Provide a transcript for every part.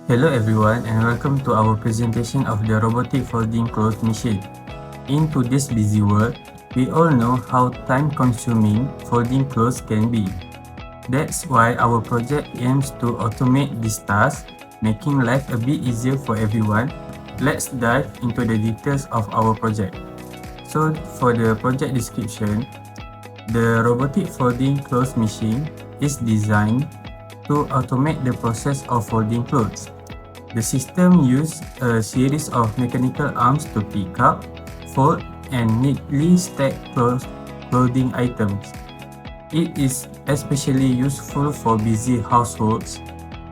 Hello everyone and welcome to our presentation of the robotic folding clothes machine. In today's busy world, we all know how time-consuming folding clothes can be. That's why our project aims to automate this task, making life a bit easier for everyone. Let's dive into the details of our project. So for the project description, the robotic folding clothes machine is designed to automate the process of folding clothes. The system uses a series of mechanical arms to pick up, fold, and neatly stack clothing items. It is especially useful for busy households,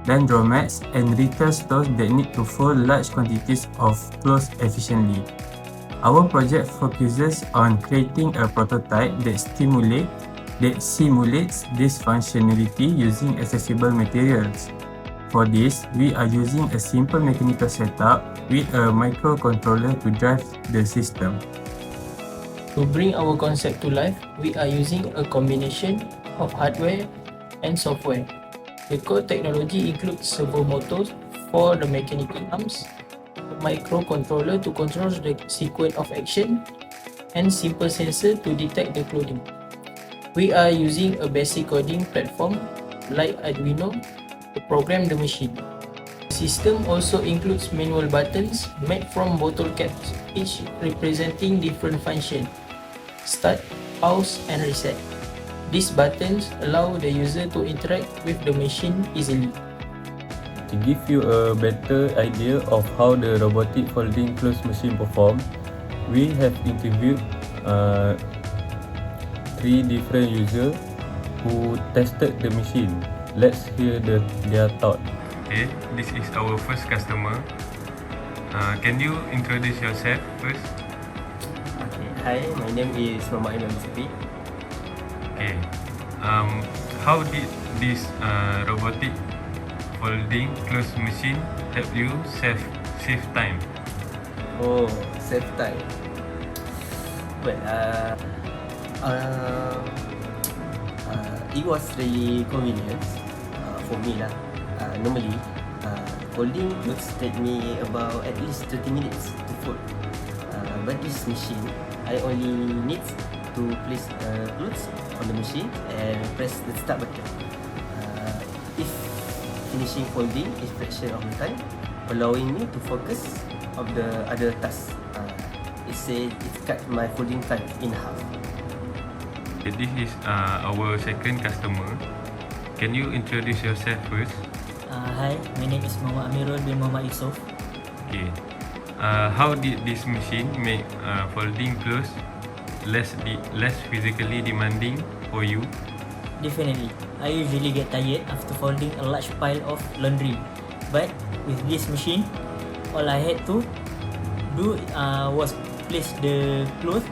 laundromats, and retail stores that need to fold large quantities of clothes efficiently. Our project focuses on creating a prototype that simulates this functionality using accessible materials. For this, we are using a simple mechanical setup with a microcontroller to drive the system. To bring our concept to life, we are using a combination of hardware and software. The core technology includes servo motors for the mechanical arms, a microcontroller to control the sequence of action, and simple sensor to detect the clothing. We are using a basic coding platform like Arduino to program the machine. The system also includes manual buttons made from bottle caps, each representing different functions: start, pause, and reset. These buttons allow the user to interact with the machine easily. To give you a better idea of how the robotic folding clothes machine performs, we have interviewed 3 different users who tested the machine. Let's hear their thought. Okay, this is our first customer. Can you introduce yourself first? Okay, hi, my name is Mohd. Okay. How did this robotic folding clothes machine help you save time? Oh, save time. Well, it was really convenient for me lah. Normally, folding clothes take me about at least 30 minutes to fold. But this machine, I only need to place clothes on the machine and press the start button. If finishing folding is fraction of the time, allowing me to focus on the other tasks. It cut my folding time in half. This is our second customer. Can you introduce yourself first? Hi, my name is Mohd bin Yussof. Okay. How did this machine make folding clothes less physically demanding for you? Definitely, I usually get tired after folding a large pile of laundry. But with this machine, all I had to do was place the clothes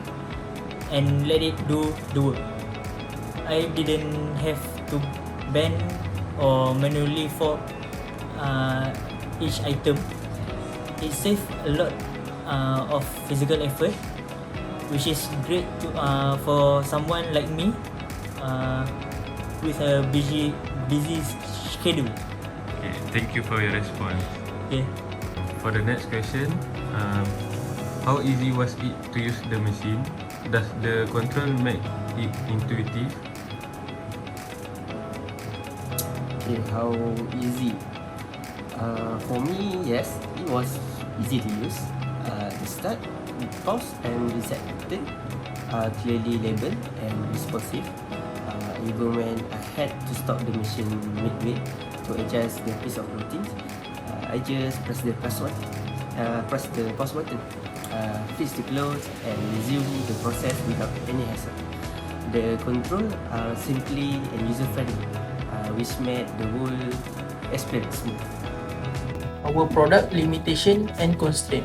and let it do the work. I didn't have to bend or manually fold each item. It saved a lot of physical effort, which is great for someone like me with a busy schedule. Okay, thank you for your response. Okay. For the next question, How easy was it to use the machine? Does the control make it intuitive? Okay, how easy? For me, yes, it was easy to use. The start, pause, and reset button are clearly labeled and responsive. Even when I had to stop the machine midway to adjust the piece of routine, I just press the pause button, fix the clothes, and resume the process without any hassle. The control are simply and user-friendly, which made the whole experience smooth. Our product limitation and constraint.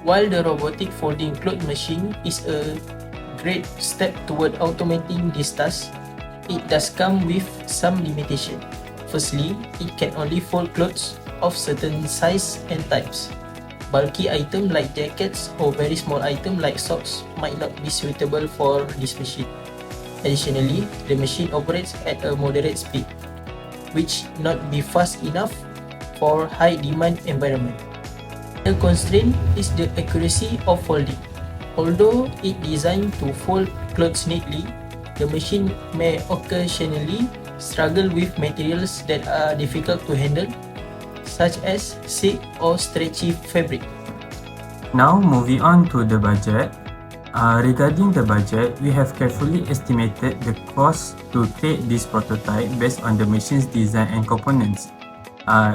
While the robotic folding clothes machine is a great step toward automating this task, it does come with some limitation. Firstly, it can only fold clothes of certain size and types. Bulky items like jackets or very small items like socks might not be suitable for this machine. Additionally, the machine operates at a moderate speed, which not be fast enough for high demand environment. The constraint is the accuracy of folding. Although it designed to fold clothes neatly, the machine may occasionally struggle with materials that are difficult to handle, such as silk or stretchy fabric. Now moving on to the budget. Regarding the budget, we have carefully estimated the cost to create this prototype based on the machine's design and components.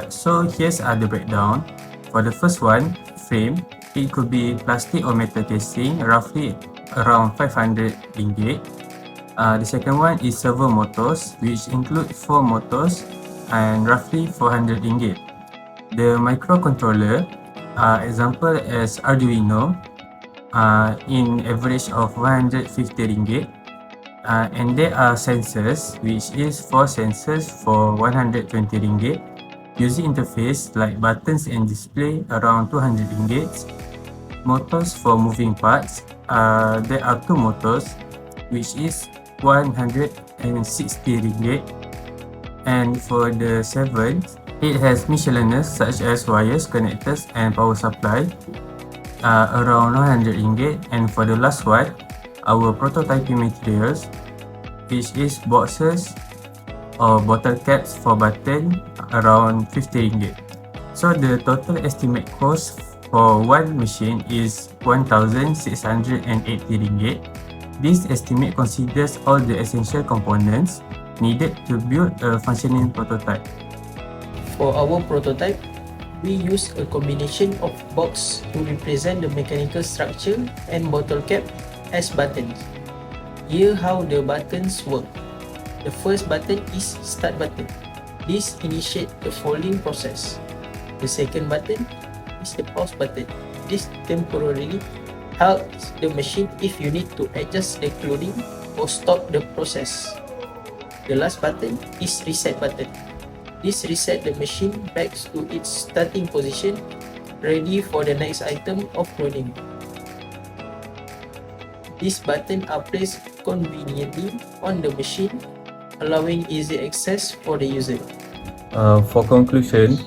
So here's the breakdown. For the first one, frame, it could be plastic or metal casing, roughly around 500 ringgit. The second one is servo motors, which include 4 motors and roughly 400 ringgit. The microcontroller, example as Arduino, in average of 150 ringgit. And there are sensors, which is 4 sensors for 120 ringgit. User interface like buttons and display around 200 ringgit. Motors for moving parts, there are 2 motors, which is 160 ringgit. And for the 7th, it has miscellaneous such as wires, connectors and power supply, around 100 ringgit. And for the last one, our prototyping materials, which is boxes or bottle caps for button, around 50 ringgit. So the total estimate cost for one machine is 1,680 ringgit. This estimate considers all the essential components needed to build a functioning prototype. For our prototype, we use a combination of box to represent the mechanical structure and bottle cap as buttons. Here how the buttons work. The first button is start button. This initiates the folding process. The second button is the pause button. This temporarily helps the machine if you need to adjust the clothing or stop the process. The last button is reset button. This resets the machine back to its starting position, ready for the next item of clothing. These buttons are placed conveniently on the machine, allowing easy access for the user. For conclusion,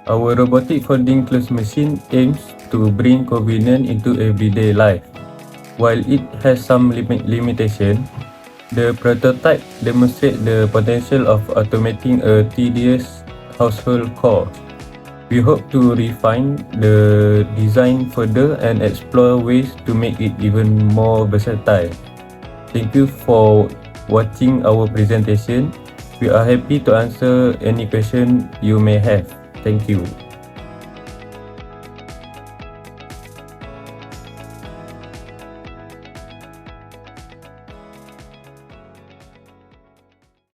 our robotic folding clothes machine aims to bring convenience into everyday life. While it has some limitation, the prototype demonstrates the potential of automating a tedious household chore. We hope to refine the design further and explore ways to make it even more versatile. Thank you for watching our presentation. We are happy to answer any question you may have. Thank you.